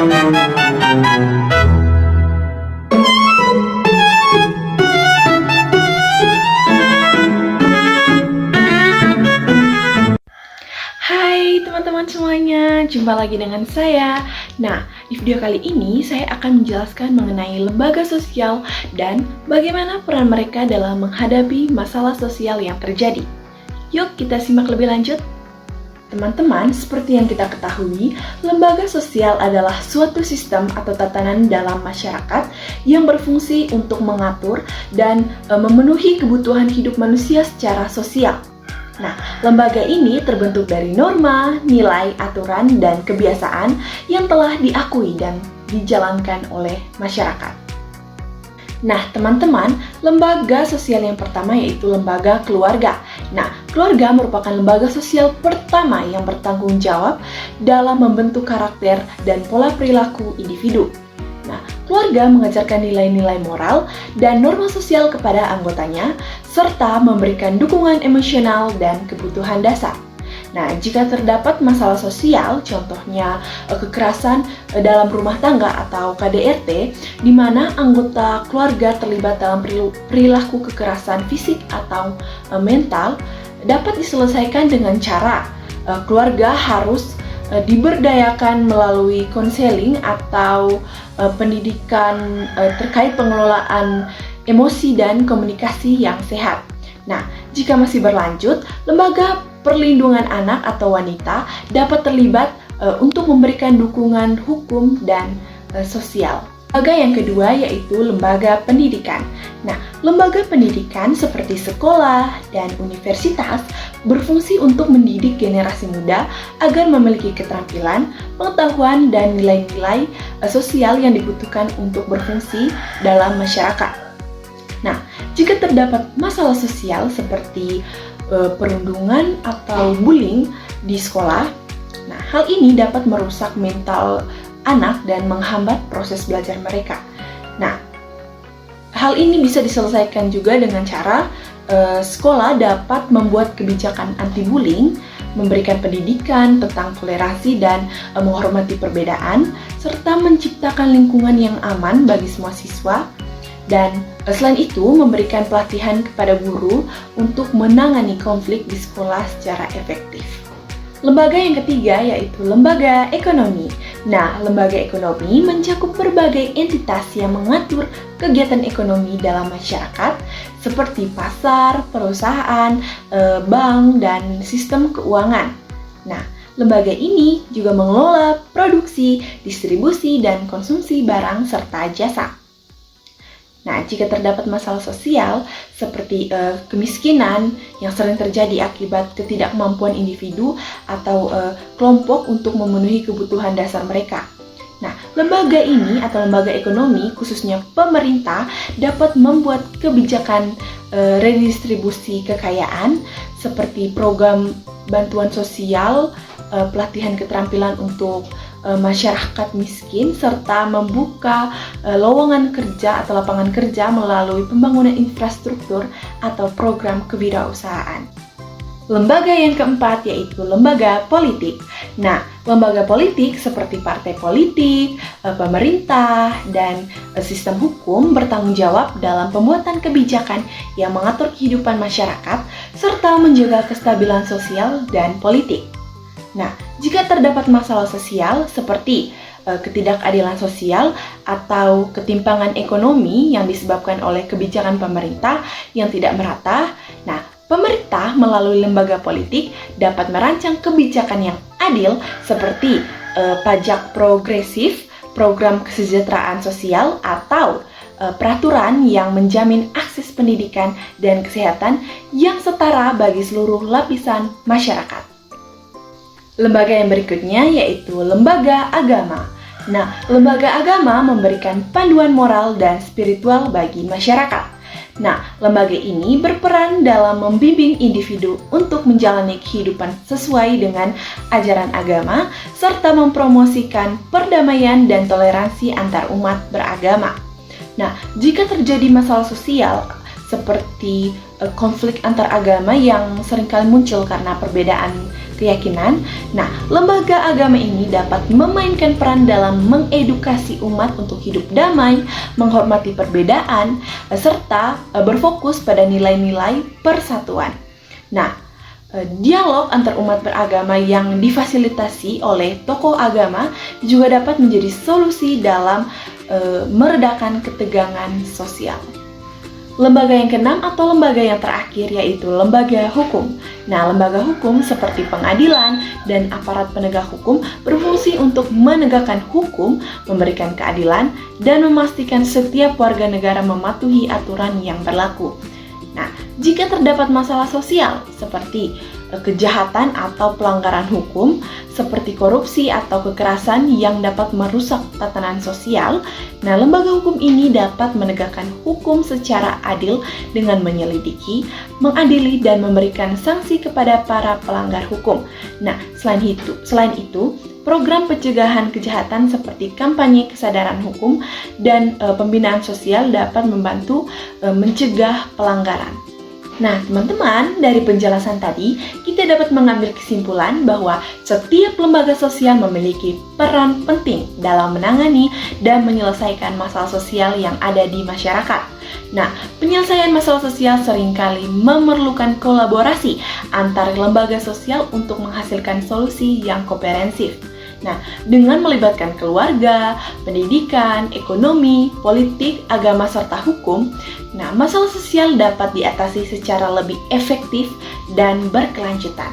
Hai teman-teman semuanya, jumpa lagi dengan saya. Nah, di video kali ini saya akan menjelaskan mengenai lembaga sosial dan bagaimana peran mereka dalam menghadapi masalah sosial yang terjadi. Yuk kita simak lebih lanjut. Teman-teman, seperti yang kita ketahui, lembaga sosial adalah suatu sistem atau tatanan dalam masyarakat yang berfungsi untuk mengatur dan memenuhi kebutuhan hidup manusia secara sosial. Nah, lembaga ini terbentuk dari norma, nilai, aturan, dan kebiasaan yang telah diakui dan dijalankan oleh masyarakat. Nah, teman-teman, lembaga sosial yang pertama yaitu lembaga keluarga. Nah, keluarga merupakan lembaga sosial pertama yang bertanggung jawab dalam membentuk karakter dan pola perilaku individu. Nah, keluarga mengajarkan nilai-nilai moral dan norma sosial kepada anggotanya, serta memberikan dukungan emosional dan kebutuhan dasar. Nah, jika terdapat masalah sosial, contohnya kekerasan dalam rumah tangga atau KDRT, di mana anggota keluarga terlibat dalam perilaku kekerasan fisik atau mental, dapat diselesaikan dengan cara keluarga harus diberdayakan melalui konseling atau pendidikan terkait pengelolaan emosi dan komunikasi yang sehat. Nah, jika masih berlanjut, lembaga perlindungan anak atau wanita dapat terlibat untuk memberikan dukungan hukum dan sosial. Lembaga yang kedua yaitu lembaga pendidikan. Nah, lembaga pendidikan seperti sekolah dan universitas berfungsi untuk mendidik generasi muda agar memiliki keterampilan, pengetahuan, dan nilai-nilai sosial yang dibutuhkan untuk berfungsi dalam masyarakat. Nah, jika terdapat masalah sosial seperti perundungan atau bullying di sekolah, nah hal ini dapat merusak mental anak dan menghambat proses belajar mereka. Nah, hal ini bisa diselesaikan juga dengan cara sekolah dapat membuat kebijakan anti-bullying, memberikan pendidikan tentang toleransi dan menghormati perbedaan, serta menciptakan lingkungan yang aman bagi semua siswa. Dan selain itu, memberikan pelatihan kepada guru untuk menangani konflik di sekolah secara efektif. Lembaga yang ketiga yaitu lembaga ekonomi. Nah, lembaga ekonomi mencakup berbagai entitas yang mengatur kegiatan ekonomi dalam masyarakat seperti pasar, perusahaan, bank, dan sistem keuangan. Nah, lembaga ini juga mengelola produksi, distribusi, dan konsumsi barang serta jasa. Nah, jika terdapat masalah sosial seperti kemiskinan yang sering terjadi akibat ketidakmampuan individu atau kelompok untuk memenuhi kebutuhan dasar mereka. Nah, lembaga ini atau lembaga ekonomi, khususnya pemerintah, dapat membuat kebijakan redistribusi kekayaan seperti program bantuan sosial, pelatihan keterampilan untuk masyarakat miskin, serta membuka lowongan kerja atau lapangan kerja melalui pembangunan infrastruktur atau program kewirausahaan. Lembaga yang keempat yaitu lembaga politik. Nah, lembaga politik seperti partai politik, pemerintah, dan sistem hukum bertanggung jawab dalam pembuatan kebijakan yang mengatur kehidupan masyarakat serta menjaga kestabilan sosial dan politik. Nah, jika terdapat masalah sosial seperti ketidakadilan sosial atau ketimpangan ekonomi yang disebabkan oleh kebijakan pemerintah yang tidak merata, nah, pemerintah melalui lembaga politik dapat merancang kebijakan yang adil seperti pajak progresif, program kesejahteraan sosial, atau peraturan yang menjamin akses pendidikan dan kesehatan yang setara bagi seluruh lapisan masyarakat. Lembaga yang berikutnya yaitu lembaga agama. Nah, lembaga agama memberikan panduan moral dan spiritual bagi masyarakat. Nah, lembaga ini berperan dalam membimbing individu untuk menjalani kehidupan sesuai dengan ajaran agama, serta mempromosikan perdamaian dan toleransi antar umat beragama. Nah, jika terjadi masalah sosial seperti konflik antar agama yang seringkali muncul karena perbedaan keyakinan. Nah, lembaga agama ini dapat memainkan peran dalam mengedukasi umat untuk hidup damai, menghormati perbedaan, serta berfokus pada nilai-nilai persatuan. Nah, dialog antar umat beragama yang difasilitasi oleh tokoh agama juga dapat menjadi solusi dalam meredakan ketegangan sosial. Lembaga yang keenam atau lembaga yang terakhir yaitu lembaga hukum. Nah, lembaga hukum seperti pengadilan dan aparat penegak hukum berfungsi untuk menegakkan hukum, memberikan keadilan, dan memastikan setiap warga negara mematuhi aturan yang berlaku. Nah, jika terdapat masalah sosial seperti kejahatan atau pelanggaran hukum, seperti korupsi atau kekerasan yang dapat merusak tatanan sosial, nah lembaga hukum ini dapat menegakkan hukum secara adil dengan menyelidiki, mengadili, dan memberikan sanksi kepada para pelanggar hukum. Nah, selain itu, program pencegahan kejahatan seperti kampanye kesadaran hukum dan pembinaan sosial dapat membantu mencegah pelanggaran. Nah, teman-teman, dari penjelasan tadi, kita dapat mengambil kesimpulan bahwa setiap lembaga sosial memiliki peran penting dalam menangani dan menyelesaikan masalah sosial yang ada di masyarakat. Nah, penyelesaian masalah sosial seringkali memerlukan kolaborasi antar lembaga sosial untuk menghasilkan solusi yang komprehensif. Nah, dengan melibatkan keluarga, pendidikan, ekonomi, politik, agama, serta hukum, nah masalah sosial dapat diatasi secara lebih efektif dan berkelanjutan.